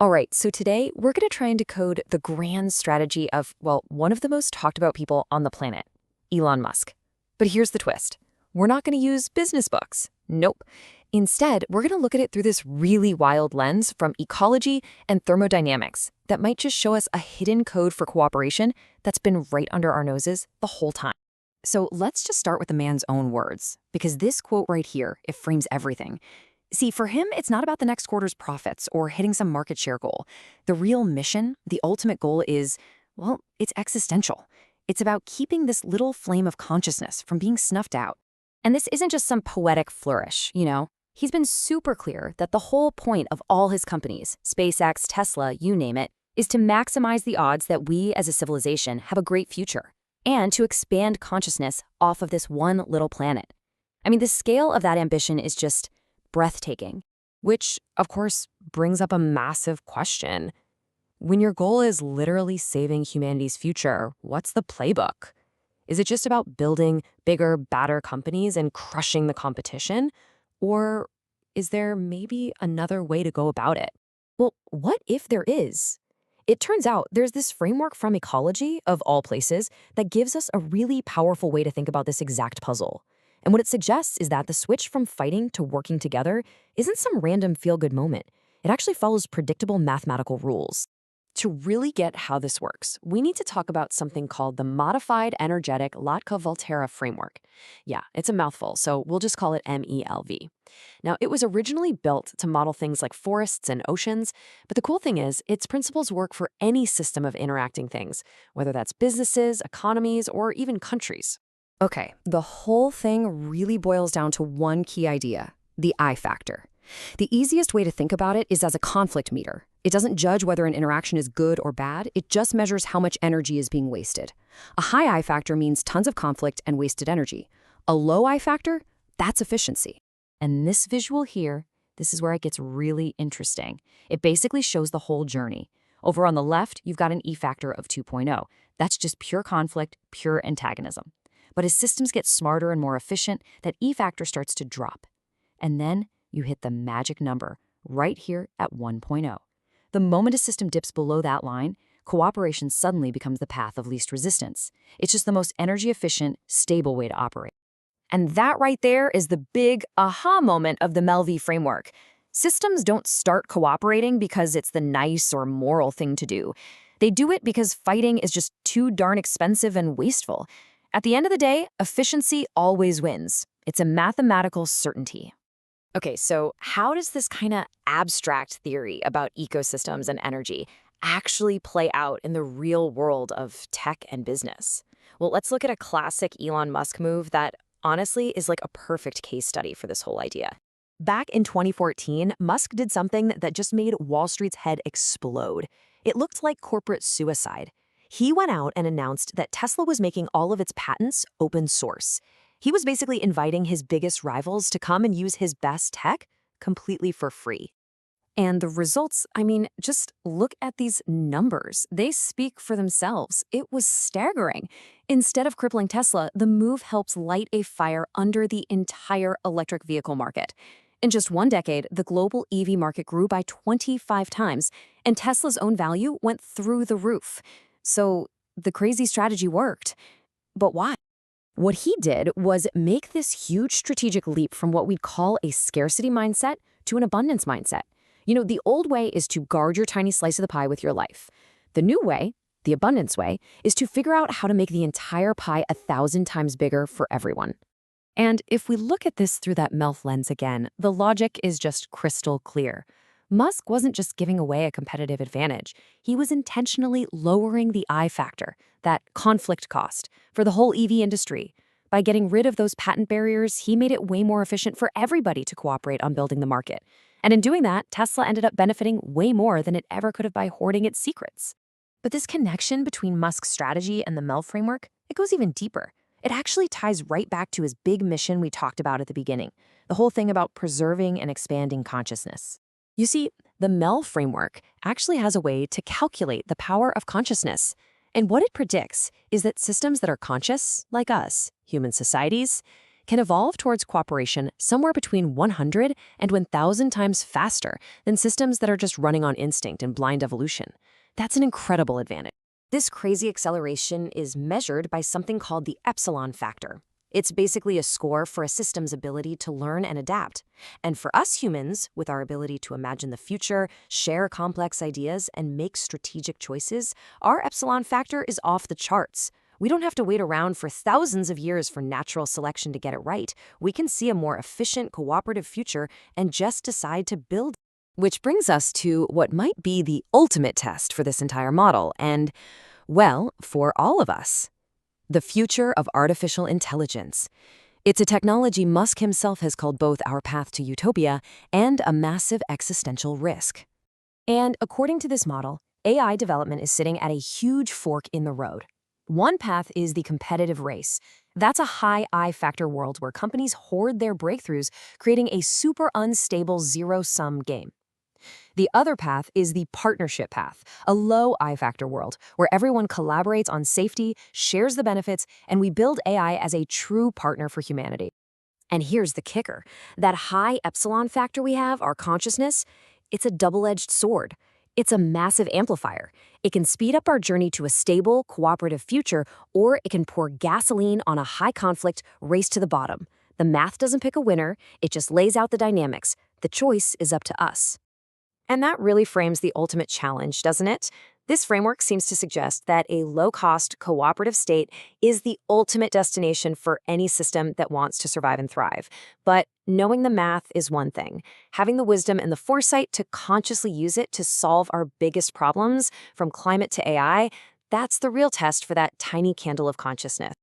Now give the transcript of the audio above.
All right, so today we're going to try and decode the grand strategy of, well, one of the most talked about people on the planet, Elon Musk. But here's the twist. We're not going to use business books. Nope. Instead, we're going to look at it through this really wild lens from ecology and thermodynamics that might just show us a hidden code for cooperation that's been right under our noses the whole time. So let's just start with the man's own words, because this quote right here, it frames everything. See, for him, it's not about the next quarter's profits or hitting some market share goal. The real mission, the ultimate goal is, well, it's existential. It's about keeping this little flame of consciousness from being snuffed out. And this isn't just some poetic flourish, you know? He's been super clear that the whole point of all his companies, SpaceX, Tesla, you name it, is to maximize the odds that we as a civilization have a great future and to expand consciousness off of this one little planet. I mean, the scale of that ambition is just breathtaking, which, of course, brings up a massive question. When your goal is literally saving humanity's future, what's the playbook? Is it just about building bigger, badder companies and crushing the competition? Or is there maybe another way to go about it? Well, what if there is? It turns out there's this framework from Ecology, of all places, that gives us a really powerful way to think about this exact puzzle. And what it suggests is that the switch from fighting to working together isn't some random feel-good moment. It actually follows predictable mathematical rules. To really get how this works, we need to talk about something called the Modified Energetic Lotka Volterra framework. Yeah, it's a mouthful, so we'll just call it MELV. Now, it was originally built to model things like forests and oceans, but the cool thing is, its principles work for any system of interacting things, whether that's businesses, economies, or even countries. Okay, the whole thing really boils down to one key idea, the I factor. The easiest way to think about it is as a conflict meter. It doesn't judge whether an interaction is good or bad, it just measures how much energy is being wasted. A high I factor means tons of conflict and wasted energy. A low I factor, that's efficiency. And this visual here, this is where it gets really interesting. It basically shows the whole journey. Over on the left, you've got an E factor of 2.0. That's just pure conflict, pure antagonism. But as systems get smarter and more efficient, that E factor starts to drop. And then you hit the magic number right here at 1.0. The moment a system dips below that line, cooperation suddenly becomes the path of least resistance. It's just the most energy-efficient, stable way to operate. And that right there is the big aha moment of the MELV framework. Systems don't start cooperating because it's the nice or moral thing to do. They do it because fighting is just too darn expensive and wasteful. At the end of the day, efficiency always wins. It's a mathematical certainty. Okay, so how does this kind of abstract theory about ecosystems and energy actually play out in the real world of tech and business? Well, let's look at a classic Elon Musk move that honestly is like a perfect case study for this whole idea. Back in 2014, Musk did something that just made Wall Street's head explode. It looked like corporate suicide. He went out and announced that Tesla was making all of its patents open source. He was basically inviting his biggest rivals to come and use his best tech completely for free. And the results, I mean, just look at these numbers. They speak for themselves. It was staggering. Instead of crippling Tesla, the move helps light a fire under the entire electric vehicle market. In just one decade, the global EV market grew by 25 times, and Tesla's own value went through the roof. So the crazy strategy worked. But why? What he did was make this huge strategic leap from what we'd call a scarcity mindset to an abundance mindset. You know, the old way is to guard your tiny slice of the pie with your life. The new way, the abundance way, is to figure out how to make the entire pie 1,000 times bigger for everyone. And if we look at this through that MELF lens again, the logic is just crystal clear. Musk wasn't just giving away a competitive advantage. He was intentionally lowering the I factor, that conflict cost, for the whole EV industry. By getting rid of those patent barriers, he made it way more efficient for everybody to cooperate on building the market. And in doing that, Tesla ended up benefiting way more than it ever could have by hoarding its secrets. But this connection between Musk's strategy and the MELV framework, it goes even deeper. It actually ties right back to his big mission we talked about at the beginning, the whole thing about preserving and expanding consciousness. You see, the MELV framework actually has a way to calculate the power of consciousness. And what it predicts is that systems that are conscious, like us, human societies, can evolve towards cooperation somewhere between 100 and 1,000 times faster than systems that are just running on instinct and blind evolution. That's an incredible advantage. This crazy acceleration is measured by something called the epsilon factor. It's basically a score for a system's ability to learn and adapt. And for us humans, with our ability to imagine the future, share complex ideas, and make strategic choices, our epsilon factor is off the charts. We don't have to wait around for thousands of years for natural selection to get it right. We can see a more efficient, cooperative future and just decide to build. Which brings us to what might be the ultimate test for this entire model and, well, for all of us. The future of artificial intelligence. It's a technology Musk himself has called both our path to utopia and a massive existential risk. And according to this model, AI development is sitting at a huge fork in the road. One path is the competitive race. That's a high I-factor world where companies hoard their breakthroughs, creating a super unstable zero-sum game. The other path is the partnership path, a low I-factor world where everyone collaborates on safety, shares the benefits, and we build AI as a true partner for humanity. And here's the kicker. That high epsilon factor we have, our consciousness, it's a double-edged sword. It's a massive amplifier. It can speed up our journey to a stable, cooperative future, or it can pour gasoline on a high-conflict race to the bottom. The math doesn't pick a winner, it just lays out the dynamics. The choice is up to us. And that really frames the ultimate challenge, doesn't it? This framework seems to suggest that a low-cost, cooperative state is the ultimate destination for any system that wants to survive and thrive. But knowing the math is one thing. Having the wisdom and the foresight to consciously use it to solve our biggest problems, from climate to AI, that's the real test for that tiny candle of consciousness.